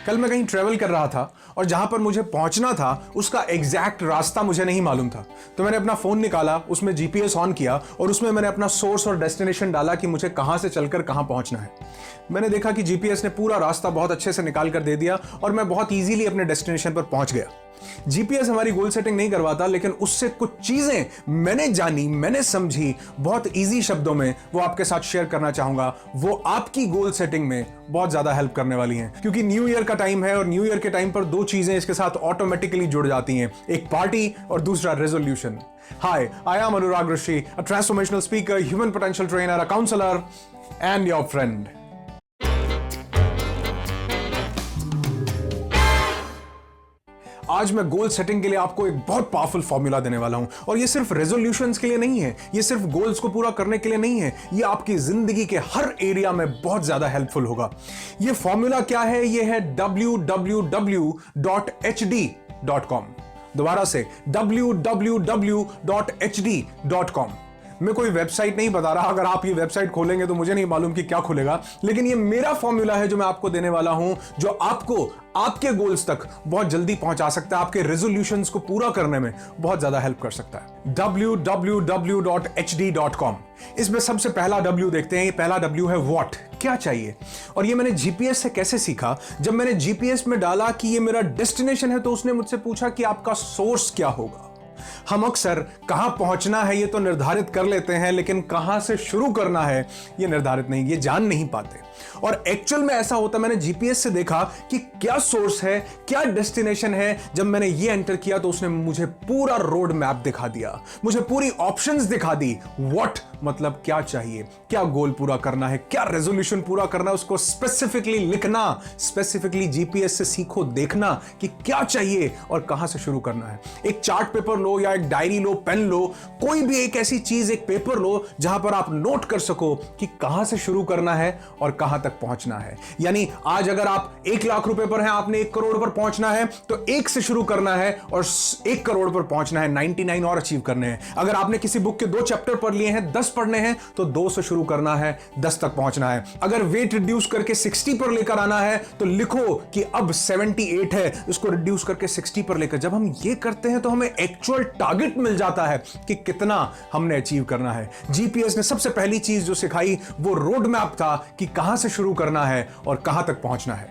कल मैं कहीं ट्रैवल कर रहा था और जहां पर मुझे पहुंचना था उसका एग्जैक्ट रास्ता मुझे नहीं मालूम था। तो मैंने अपना फोन निकाला, उसमें जीपीएस ऑन किया और उसमें मैंने अपना सोर्स और डेस्टिनेशन डाला कि मुझे कहां से चलकर कहां पहुंचना है। मैंने देखा कि जीपीएस ने पूरा रास्ता बहुत अच्छे से निकाल कर दे दिया और मैं बहुत इजीली अपने डेस्टिनेशन पर पहुंच गया। जीपीएस हमारी गोल सेटिंग नहीं करवाता, लेकिन उससे कुछ चीजें मैंने जानी, मैंने समझी, बहुत इजी शब्दों में वो आपके साथ शेयर करना चाहूंगा। वो आपकी गोल सेटिंग में बहुत ज्यादा हेल्प करने वाली हैं, क्योंकि न्यू ईयर का टाइम है और न्यू ईयर के टाइम पर दो चीजें इसके साथ ऑटोमेटिकली जुड़ जाती हैं, एक पार्टी और दूसरा resolution. Hi, I am Anurag Rishi, a transformational speaker, human potential trainer, a counsellor and your friend. आज मैं गोल सेटिंग के लिए आपको एक बहुत पावरफुल फॉर्मूला देने वाला हूं, और ये सिर्फ रेजोल्यूशंस के लिए नहीं है, ये सिर्फ गोल्स को पूरा करने के लिए नहीं है, ये आपकी जिंदगी के हर एरिया में बहुत ज्यादा हेल्पफुल होगा। ये फॉर्मूला क्या है? ये है www.hd.com। दोबारा से www.hd.com। मैं कोई वेबसाइट नहीं बता रहा, अगर आप ये वेबसाइट खोलेंगे तो मुझे नहीं मालूम कि क्या खुलेगा, लेकिन ये मेरा फॉर्मूला है जो मैं आपको देने वाला हूं, जो आपको आपके गोल्स तक बहुत जल्दी पहुंचा सकता है, आपके रेजोल्यूशंस को पूरा करने में बहुत ज्यादा हेल्प कर सकता है। www.hd.com। इसमें सबसे पहला W देखते हैं। ये पहला W है व्हाट, क्या चाहिए। और ये मैंने जीपीएस से कैसे सीखा? जब मैंने जीपीएस में डाला कि ये मेरा डेस्टिनेशन है, तो उसने मुझसे पूछा कि आपका सोर्स क्या होगा। हम अक्सर कहां पहुंचना है ये तो निर्धारित कर लेते हैं, लेकिन कहां से शुरू करना है ये निर्धारित नहीं, ये जान नहीं पाते। और एक्चुअल में ऐसा होता, मैंने जीपीएस से देखा कि क्या सोर्स है, क्या डेस्टिनेशन है। जब मैंने ये एंटर किया तो उसने मुझे पूरा रोड मैप दिखा दिया, मुझे पूरी ऑप्शंस दिखा दी। व्हाट मतलब क्या चाहिए, क्या गोल पूरा करना है, क्या रेजोल्यूशन पूरा करना है, उसको स्पेसिफिकली लिखना, स्पेसिफिकली जीपीएस से सीखो, देखना कि क्या चाहिए और कहां से शुरू करना है। एक चार्ट पेपर लो या एक डायरी लो, पेन लो, कोई भी एक ऐसी चीज, एक पेपर लो जहां पर आप नोट कर सको कि कहां से शुरू करना है और कहां तक पहुंचना है। यानी आज अगर आप 1 लाख रुपए पर हैं, आपने 1 करोड़ पर पहुंचना है, तो 1 से शुरू करना है और 1 करोड़ पर पहुंचना है, 99 और अचीव करने हैं। अगर आपने किसी बुक के 2 चैप्टर पढ़ लिए हैं, 10 पढ़ने हैं, तो 2 से शुरू करना है, 10 तक पहुंचना है। अगर वेट रिड्यूस करके 60 पर लेकर आना है, तो लिखो कि अब 78 है, उसको रिड्यूस करके 60 पर लेकर। जब हम ये करते हैं तो हमें एक्चुअल टारगेट मिल जाता है कि कितना हमने अचीव करना है। जीपीएस ने सबसे पहली चीज जो सिखाई वो रोड मैप था कि कहां से शुरू करना है और कहां तक पहुंचना है।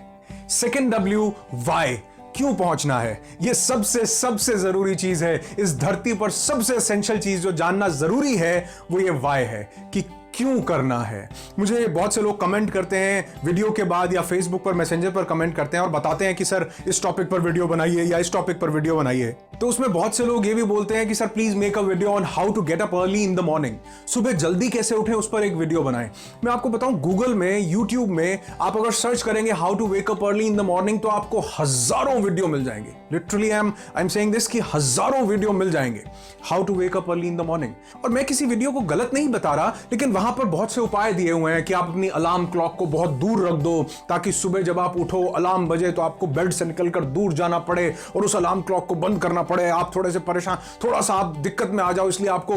सेकंड W, व्हाई, क्यों पहुंचना है। यह सबसे जरूरी चीज है इस धरती पर। सबसे एसेंशियल चीज जो जानना जरूरी है वो ये व्हाई है, कि क्यों करना है। मुझे बहुत से लोग कमेंट करते हैं वीडियो के बाद, या फेसबुक पर मैसेंजर पर कमेंट करते हैं और बताते हैं कि सर इस टॉपिक पर वीडियो बनाइए या इस टॉपिक पर वीडियो बनाइए। तो उसमें बहुत से लोग ये भी बोलते हैं कि sir please make a video on how to get up early in the morning. सुबह जल्दी कैसे उठें, उस पर एक वीडियो बनाएं। मैं आपको बताऊं, गूगल में, यूट्यूब में आप अगर सर्च करेंगे how to wake up early in the morning, तो आपको हजारों वीडियो मिल जाएंगे। Literally I am saying this कि हजारों वीडियो मिल जाएंगे how to wake up early in the morning. और मैं किसी वीडियो को गलत नहीं बता रहा, लेकिन वहां पर बहुत से उपाय दिए हुए हैं कि आप अपनी अलार्म क्लॉक को बहुत दूर रख दो, ताकि सुबह जब आप उठो, अलार्म बजे, तो आपको बेड से निकलकर दूर जाना पड़े और उस अलार्म क्लॉक को बंद करना पड़े। आप थोड़े से परेशान, थोड़ा सा आप दिक्कत में आ जाओ, इसलिए आपको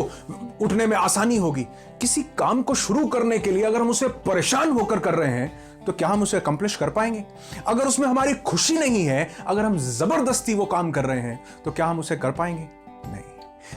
उठने में आसानी होगी। किसी काम को शुरू करने के लिए अगर हम उसे परेशान होकर कर रहे हैं, तो क्या हम उसे अकम्प्लिश कर पाएंगे? अगर उसमें हमारी खुशी नहीं है, अगर हम जबरदस्ती वो काम कर रहे हैं, तो क्या हम उसे कर पाएंगे? नहीं।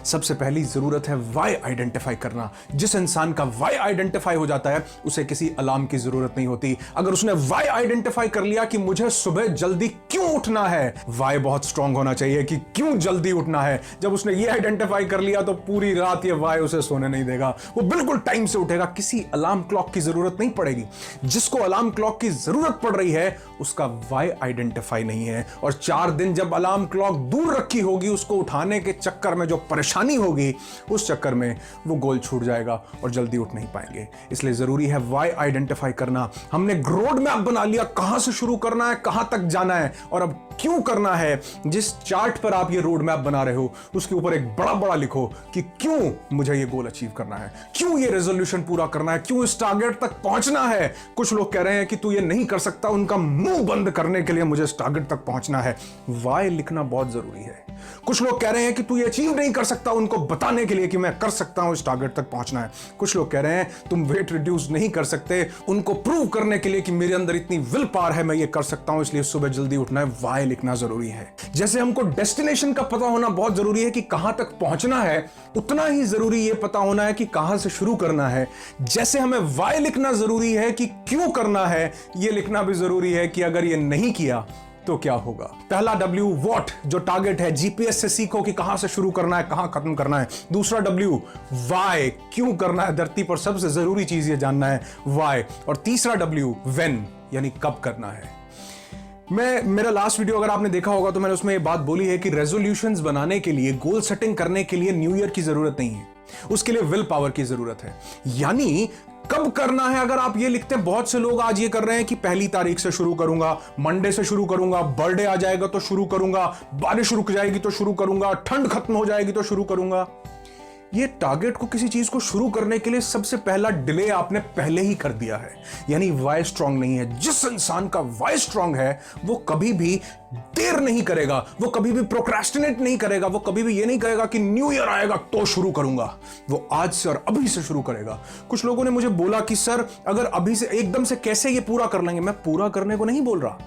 सबसे पहली जरूरत है वाई आइडेंटिफाई करना। जिस इंसान का वाई आइडेंटिफाई हो जाता है, उसे किसी अलार्म की जरूरत नहीं होती। अगर उसने वाई आइडेंटिफाई कर लिया कि मुझे सुबह जल्दी क्यों उठना है, वाई बहुत स्ट्रांग होना चाहिए कि क्यों जल्दी उठना है। जब उसने ये आइडेंटिफाई कर लिया तो पूरी रात ये वाई उसे सोने नहीं देगा, वो बिल्कुल टाइम से उठेगा, किसी अलार्म क्लॉक की जरूरत नहीं पड़ेगी। जिसको अलार्म क्लॉक की जरूरत पड़ रही है, उसका वाई आइडेंटिफाई नहीं है, और 4 दिन जब अलार्म क्लॉक दूर रखी होगी, उसको उठाने के चक्कर में जो परेशानी होगी, उस चक्कर में वो गोल छूट जाएगा और जल्दी उठ नहीं पाएंगे। इसलिए जरूरी है वाई आइडेंटिफाई करना। हमने रोड मैप बना लिया, कहां से शुरू करना है, कहां तक जाना है, और अब क्यों करना है। जिस चार्ट पर आप ये रोड मैप बना रहे हो, उसके ऊपर एक बड़ा बड़ा लिखो कि क्यों मुझे ये गोल अचीव करना है, क्यों ये रेजोल्यूशन पूरा करना है, क्यों इस टारगेट तक पहुंचना है। कुछ लोग कह रहे हैं कि तू ये नहीं कर सकता, उनका मुंह बंद करने के लिए मुझे इस टारगेट तक पहुंचना है। वाई लिखना बहुत जरूरी है। कुछ लोग कह रहे हैं कि तू ये अचीव नहीं कर सकता, उनको बताने के लिए कि मैं कर सकता हूं, इस टारगेट तक पहुंचना है। कुछ लोग कह रहे हैं तुम वेट रिड्यूस नहीं कर सकते, उनको प्रूव करने के लिए कि मेरे अंदर इतनी विल पावर है, मैं ये कर सकता हूं, इसलिए सुबह जल्दी उठना है। वाई लिखना जरूरी है। जैसे हमको डेस्टिनेशन का पता होना बहुत जरूरी है कि कहां तक पहुंचना है, उतना ही जरूरी ये पता होना है कि कहां से शुरू करना है। जैसे हमें वाई लिखना जरूरी है कि क्यों करना है, ये लिखना भी जरूरी है कि अगर ये नहीं किया तो क्या होगा। पहला W व्हाट, जो टारगेट है, जीपीएस से सीखो कि कहां से शुरू करना है, कहां खत्म करना है। दूसरा W व्हाई, क्यों करना है, धरती पर सबसे जरूरी चीज ये जानना है, व्हाई। और तीसरा W व्हेन, यानी कब करना है। मेरा लास्ट वीडियो अगर आपने देखा होगा तो मैंने उसमें ये बात बोली है कि रेजोल्यूशंस बनाने के लिए, गोल सेटिंग करने के लिए न्यू ईयर की जरूरत नहीं है, उसके लिए विल पावर की जरूरत है। यानी कब करना है, अगर आप ये लिखते हैं, बहुत से लोग आज ये कर रहे हैं कि 1 तारीख से शुरू करूंगा, मंडे से शुरू करूंगा, बर्थडे आ जाएगा तो शुरू करूंगा, बारिश रुक जाएगी तो शुरू करूंगा, ठंड खत्म हो जाएगी तो शुरू करूंगा। ये टारगेट को, किसी चीज को शुरू करने के लिए सबसे पहला डिले आपने पहले ही कर दिया है, यानी वाई स्ट्रांग नहीं है। जिस इंसान का वाई स्ट्रांग है वो कभी भी देर नहीं करेगा, वो कभी भी प्रोक्रेस्टिनेट नहीं करेगा, वो कभी भी ये नहीं कहेगा कि न्यू ईयर आएगा तो शुरू करूंगा। वो आज से और अभी से शुरू करेगा। कुछ लोगों ने मुझे बोला कि सर अगर अभी से एकदम से कैसे ये पूरा कर लेंगे। मैं पूरा करने को नहीं बोल रहा,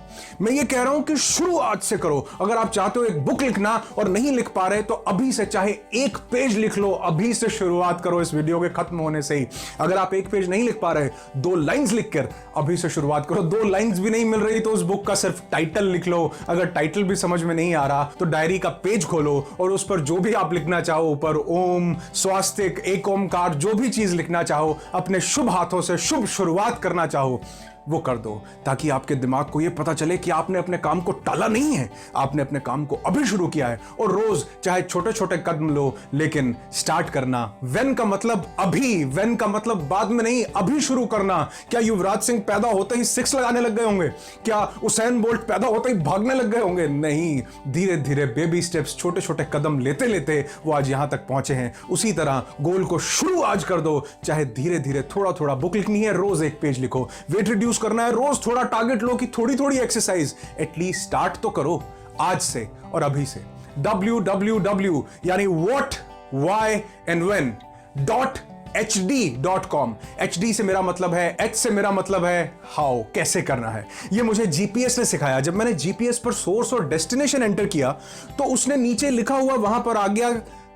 मैं ये कह रहा हूं कि शुरू आज से करो। अगर आप चाहते हो एक बुक लिखना और नहीं लिख पा रहे तो अभी से चाहे 1 पेज लिख लो, अभी से शुरुआत करो इस वीडियो के खत्म होने से ही। अगर आप 1 पेज नहीं लिख पा रहे, 2 लाइंस लिखकर अभी से शुरुआत करो। 2 लाइंस भी नहीं मिल रही तो उस बुक का सिर्फ टाइटल लिख लो। अगर टाइटल भी समझ में नहीं आ रहा तो डायरी का पेज खोलो और उस पर जो भी आप लिखना चाहो, ऊपर ओम, स्वास्तिक, एक ओमकार, जो भी चीज लिखना चाहो, अपने शुभ हाथों से शुभ शुरुआत करना चाहो, वो कर दो, ताकि आपके दिमाग को यह पता चले कि आपने अपने काम को टाला नहीं है, आपने अपने काम को अभी शुरू किया है। और रोज चाहे छोटे छोटे कदम लो, लेकिन स्टार्ट करना। व्हेन का मतलब अभी, व्हेन का मतलब बाद में नहीं, अभी शुरू करना। क्या युवराज सिंह पैदा होते ही 6 लगाने लग गए होंगे? क्या उसैन बोल्ट पैदा होते ही भागने लग गए होंगे? नहीं, धीरे धीरे बेबी स्टेप्स, छोटे छोटे कदम लेते लेते वो आज यहां तक पहुंचे हैं। उसी तरह गोल को शुरू आज कर दो, चाहे धीरे धीरे, थोड़ा थोड़ा। बुक लिखनी है, रोज 1 पेज लिखो। वेट रिड्यूस करना है, रोज थोड़ा टारगेट लो कि थोड़ी थोड़ी एक्सरसाइज। एटलीस्ट स्टार्ट तो करो आज से और अभी से। www यानी what, why and when .hd.com। HD से मेरा मतलब है, H से मेरा मतलब है हाउ, कैसे करना है। ये मुझे जीपीएस ने सिखाया। जब मैंने जीपीएस पर सोर्स और डेस्टिनेशन एंटर किया तो उसने नीचे लिखा हुआ वहां पर आ गया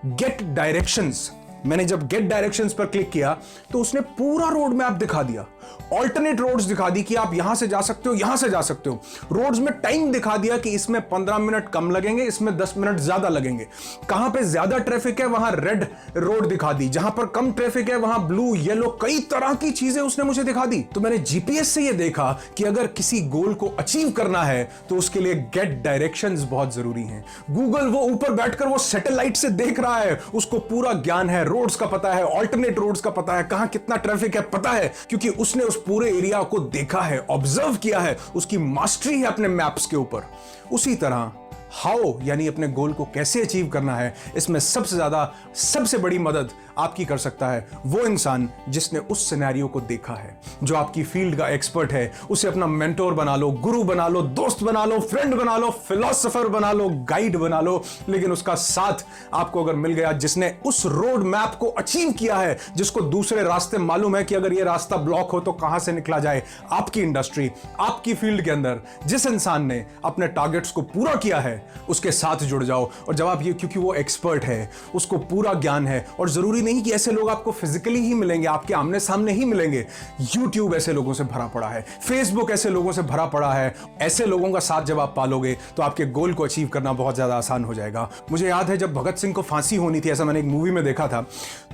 गेट डायरेक्शंस। मैंने जब गेट डायरेक्शंस पर क्लिक किया तो उसने पूरा रोड मैप दिखा दिया, ऑल्टरनेट रोड्स दिखा दी कि आप यहां से जा सकते हो, यहां से जा सकते हो। रोड्स में टाइम दिखा दिया कि इसमें 15 मिनट कम लगेंगे, इसमें 10 मिनट ज्यादा लगेंगे। कहां पे ज्यादा ट्रैफिक है वहां रेड रोड दिखा दी, जहां पर कम ट्रैफिक है वहां ब्लू, येलो, कई तरह की चीजें उसने मुझे दिखा दी। तो मैंने जीपीएस से यह देखा कि अगर किसी गोल को अचीव करना है तो उसके लिए गेट डायरेक्शंस बहुत जरूरी हैं। गूगल वो ऊपर बैठकर वो सैटेलाइट से देख रहा है, उसको पूरा ज्ञान है, रोड्स का पता है, ऑल्टरनेट रोड्स का पता है, कहां कितना ट्रैफिक है पता है, क्योंकि उसने उस पूरे एरिया को देखा है, ऑब्जर्व किया है, उसकी मास्टरी है अपने मैप्स के ऊपर। उसी तरह हाउ यानी अपने गोल को कैसे अचीव करना है, इसमें सबसे ज्यादा, सबसे बड़ी मदद आपकी कर सकता है वो इंसान जिसने उस सिनेरियो को देखा है, जो आपकी फील्ड का एक्सपर्ट है। उसे अपना मेंटोर बना लो, गुरु बना लो, दोस्त बना लो, फ्रेंड बना लो, फिलोसोफर बना लो, गाइड बना लो। लेकिन उसका साथ आपको अगर मिल गया जिसने उस रोड मैप को अचीव किया है, जिसको दूसरे रास्ते मालूम है कि अगर ये रास्ता ब्लॉक हो तो कहां से निकला जाए, आपकी इंडस्ट्री, आपकी फील्ड के अंदर जिस इंसान ने अपने टारगेट्स को पूरा किया है, उसके साथ जुड़ जाओ। और जब आप ये, क्योंकि वो एक्सपर्ट है, उसको पूरा ज्ञान है, और जरूरी नहीं कि ऐसे लोग आपको फिजिकली ही मिलेंगे, आपके आमने सामने ही मिलेंगे। YouTube ऐसे लोगों से भरा पड़ा है, Facebook ऐसे लोगों से भरा पड़ा है। ऐसे लोगों का साथ जब आप पालोगे तो आपके गोल को अचीव करना बहुत ज्यादा आसान हो जाएगा। मुझे याद है जब भगत सिंह को फांसी होनी थी, ऐसा मैंने एक मूवी में देखा था,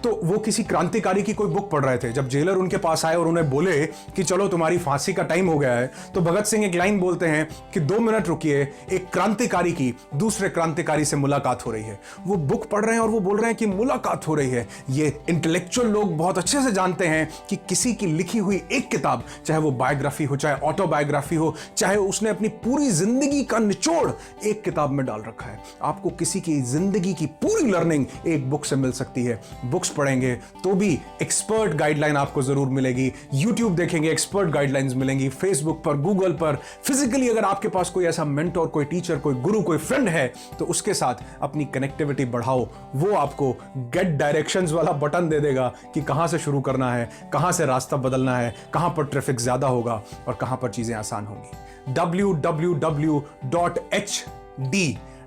तो वो किसी क्रांतिकारी की कोई बुक पढ़ रहे थे। जब जेलर उनके पास आए और उन्हें बोले कि चलो तुम्हारी फांसी का टाइम हो गया है, तो भगत सिंह एक लाइन बोलते हैं कि 2 मिनट रुकिए, एक क्रांतिकारी की दूसरे क्रांतिकारी से मुलाकात हो रही है। वो बुक पढ़ रहे हैं और वो बोल रहे हैं कि मुलाकात हो रही है। ये इंटेलेक्चुअल लोग बहुत अच्छे से जानते हैं कि किसी की लिखी हुई एक किताब, चाहे वो बायोग्राफी हो, चाहे ऑटोबायोग्राफी हो, चाहे उसने अपनी पूरी जिंदगी का निचोड़ एक किताब में डाल रखा है, आपको किसी की जिंदगी की पूरी लर्निंग एक बुक से मिल सकती है। बुक्स पढ़ेंगे तो भी एक्सपर्ट गाइडलाइन आपको जरूर मिलेगी, YouTube देखेंगे एक्सपर्ट गाइडलाइंस मिलेंगी, फेसबुक पर, गूगल पर। फिजिकली अगर आपके पास कोई ऐसा मेंटोर, कोई टीचर, कोई गुरु, कोई फ्रेंड है तो उसके साथ अपनी कनेक्टिविटी बढ़ाओ। वो आपको गेट डायरेक्शंस वाला बटन दे देगा कि कहां से शुरू करना है, कहां से रास्ता बदलना है, कहां पर ट्रैफिक ज्यादा होगा और कहां पर चीजें आसान होंगी। www.hd,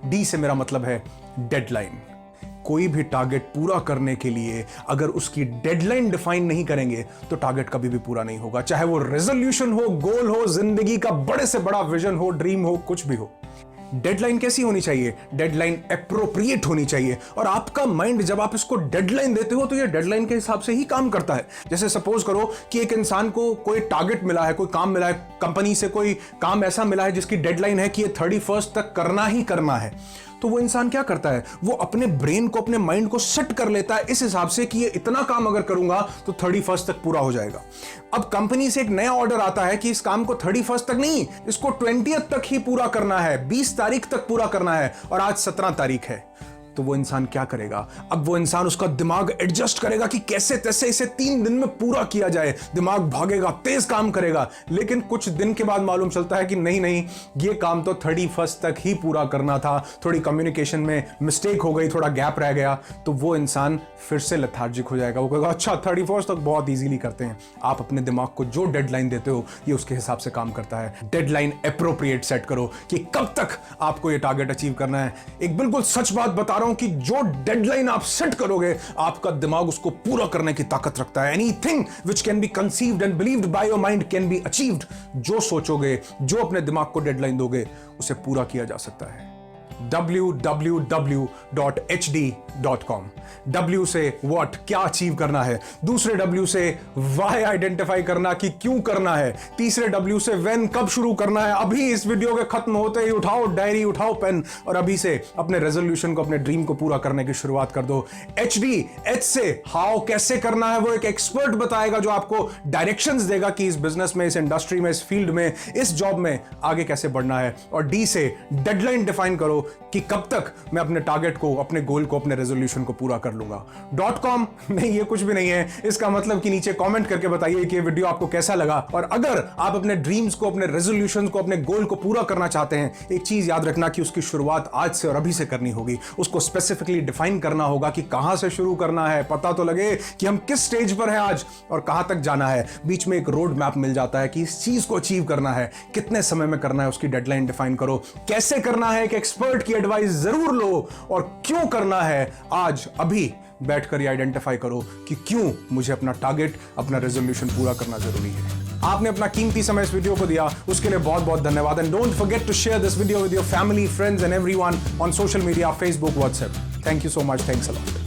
डी से मेरा मतलब है डेडलाइन। कोई भी टारगेट पूरा करने के लिए अगर उसकी डेडलाइन डिफाइन नहीं करेंगे तो टारगेट कभी भी पूरा नहीं होगा, चाहे वो रेजोल्यूशन हो, गोल हो, जिंदगी का बड़े से बड़ा विजन हो, ड्रीम हो, कुछ भी हो। डेडलाइन कैसी होनी चाहिए? डेडलाइन एप्रोप्रिएट होनी चाहिए। और आपका माइंड जब आप इसको डेडलाइन देते हो तो ये डेडलाइन के हिसाब से ही काम करता है। जैसे सपोज करो कि एक इंसान को कोई टारगेट मिला है, कोई काम मिला है, कंपनी से कोई काम ऐसा मिला है जिसकी डेडलाइन है कि ये 31 तक करना ही करना है। तो वो इंसान क्या करता है? वो अपने ब्रेन को, अपने माइंड को सेट कर लेता है इस हिसाब से कि ये इतना काम अगर करूंगा तो 31 तक पूरा हो जाएगा। अब कंपनी से एक नया ऑर्डर आता है कि इस काम को 31 तक नहीं, इसको 20 तक ही पूरा करना है, 20 तारीख तक पूरा करना है, और आज 17 तारीख है। तो वो इंसान क्या करेगा? अब वो इंसान, उसका दिमाग एडजस्ट करेगा कि कैसे तैसे इसे 3 दिन में पूरा किया जाए। दिमाग भागेगा, तेज काम करेगा, लेकिन कुछ दिन के बाद मालूम चलता है कि नहीं नहीं, ये काम तो 31 तक ही पूरा करना था, थोड़ी कम्युनिकेशन में मिस्टेक हो गई, थोड़ा गैप रह गया। तो वो इंसान फिर से लेथार्जिक हो जाएगा। वो कहेगा अच्छा 31 तक बहुत इजीली करते हैं। आप अपने दिमाग को जो डेडलाइन देते हो ये उसके हिसाब से काम करता है। डेडलाइन एप्रोप्रिएट सेट करो कि कब तक आपको ये टारगेट अचीव करना है। एक बिल्कुल सच बात बता रहा हूं कि जो डेडलाइन आप सेट करोगे, आपका दिमाग उसको पूरा करने की ताकत रखता है। Anything which can be conceived and believed by your mind can be achieved. जो सोचोगे, जो अपने दिमाग को डेडलाइन दोगे, उसे पूरा किया जा सकता है। www.hd.com। W से व्हाट, क्या अचीव करना है। दूसरे W से वाई, आइडेंटिफाई करना कि क्यों करना है। तीसरे W से व्हेन, कब शुरू करना है। अभी इस वीडियो के खत्म होते ही उठाओ डायरी, उठाओ पेन और अभी से अपने रेजोल्यूशन को, अपने ड्रीम को पूरा करने की शुरुआत कर दो। HD, H से हाउ, कैसे करना है। वो एक एक्सपर्ट बताएगा जो आपको डायरेक्शंस देगा कि इस बिजनेस में, इस इंडस्ट्री में, इस फील्ड में, इस जॉब में आगे कैसे बढ़ना है। और D से डेडलाइन डिफाइन करो कि कब तक मैं अपने टारगेट को, अपने गोल को, अपने रेजोल्यूशन को पूरा कर लूंगा। .com नहीं, ये कुछ भी नहीं है। इसका मतलब कि नीचे कमेंट करके बताइए कि ये वीडियो आपको कैसा लगा। और अगर आप अपने ड्रीम्स को, अपने रेजोल्यूशन को, अपने गोल को पूरा करना चाहते हैं, एक चीज याद रखना कि उसकी शुरुआत आज से और अभी से करनी होगी। उसको स्पेसिफिकली डिफाइन करना होगा कि कहां से शुरू करना है, पता तो लगे कि हम किस स्टेज पर हैं आज और कहां तक जाना है। बीच में एक रोड मैप मिल जाता है कि इस चीज को अचीव करना है, कितने समय में करना है, उसकी डेडलाइन डिफाइन करो। कैसे करना है, एक एक्सपर्ट की एडवाइस जरूर लो। और क्यों करना है, आज अभी बैठकर ये आइडेंटिफाई करो कि क्यों मुझे अपना टारगेट, अपना रेजोल्यूशन पूरा करना जरूरी है। आपने अपना कीमती समय इस वीडियो को दिया, उसके लिए बहुत बहुत धन्यवाद। And don't forget to share this video with your family, friends and everyone on social media, Facebook, WhatsApp. Thank you so much. Thanks a lot.